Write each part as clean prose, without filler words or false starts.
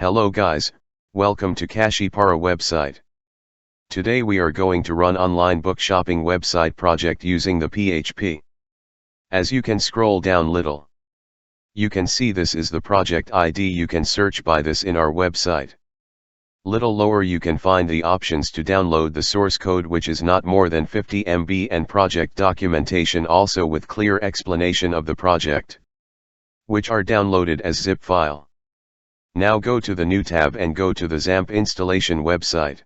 Hello guys, welcome to Kashipara website. Today we are going to run online book shopping website project using the PHP. As you can scroll down little, you can see this is the project ID. You can search by this in our website. Little lower you can find the options to download the source code, which is not more than 50 MB, and project documentation also with clear explanation of the project, which are downloaded as zip file. Now go to the new tab and go to the XAMPP installation website.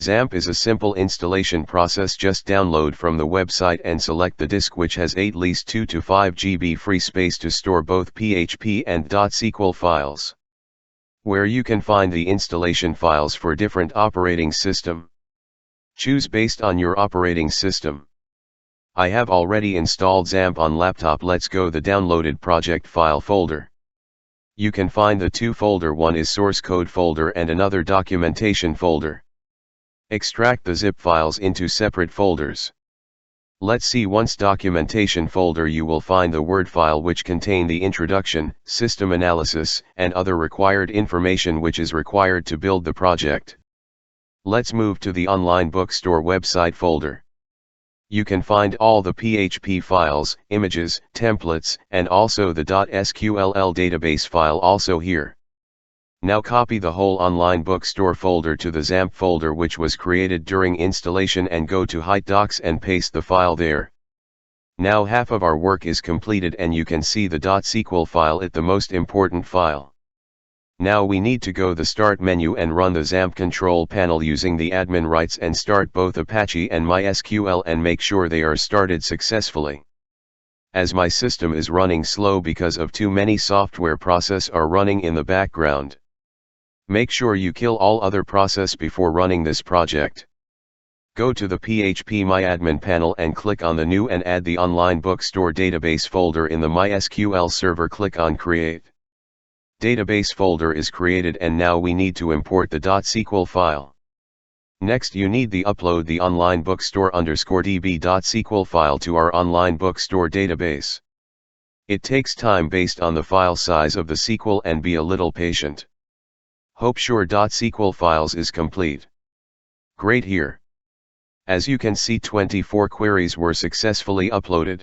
XAMPP is a simple installation process. Just download from the website and select the disk which has at least 2 to 5 GB free space to store both PHP and .SQL files, where you can find the installation files for different operating system. Choose based on your operating system. I have already installed XAMPP on laptop. Let's go the downloaded project file folder. You can find the two folder, one is source code folder and another documentation folder. Extract the zip files into separate folders. Let's see, once documentation folder you will find the Word file which contain the introduction, system analysis, and other required information which is required to build the project. Let's move to the online bookstore website folder. You can find all the PHP files, images, templates, and also the .sql database file also here. Now copy the whole online bookstore folder to the XAMPP folder which was created during installation and go to Height Docs and paste the file there. Now half of our work is completed and you can see the .sql file at the most important file. Now we need to go the start menu and run the XAMPP control panel using the admin rights and start both Apache and MySQL and make sure they are started successfully. As my system is running slow because of too many software process are running in the background. Make sure you kill all other process before running this project. Go to the PHP MyAdmin panel and click on the new and add the online bookstore database folder in the MySQL server. Click on Create. Database folder is created and now we need to import the .sql file. Next you need to upload the online bookstore _db.sql file to our online bookstore database. It takes time based on the file size of the SQL and be a little patient. Hope sure .sql files is complete. Great here. As you can see 24 queries were successfully uploaded.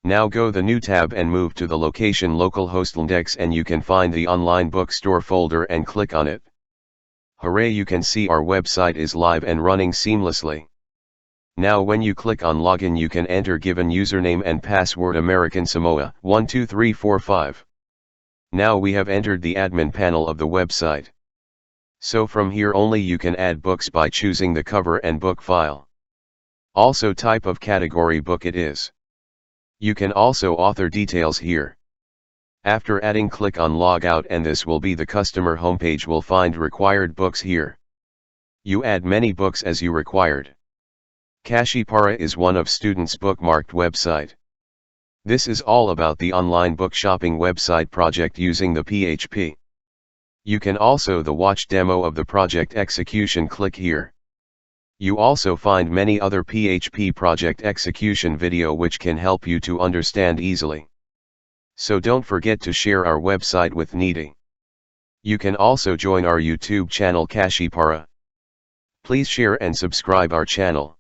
Now go the new tab and move to the location localhost index and you can find the online bookstore folder and click on it. Hooray, you can see our website is live and running seamlessly. Now when you click on login you can enter given username and password American Samoa 12345. Now we have entered the admin panel of the website. So from here only you can add books by choosing the cover and book file. Also type of category book it is. You can also author details here. After adding click on logout and this will be the customer homepage. Will find required books here. You add many books as you required. Kashipara is one of students bookmarked website. This is all about the online book shopping website project using the PHP. You can also watch demo of the project execution. Click here. You also find many other PHP project execution video which can help you to understand easily. So don't forget to share our website with needy. You can also join our YouTube channel Kashipara. Please share and subscribe our channel.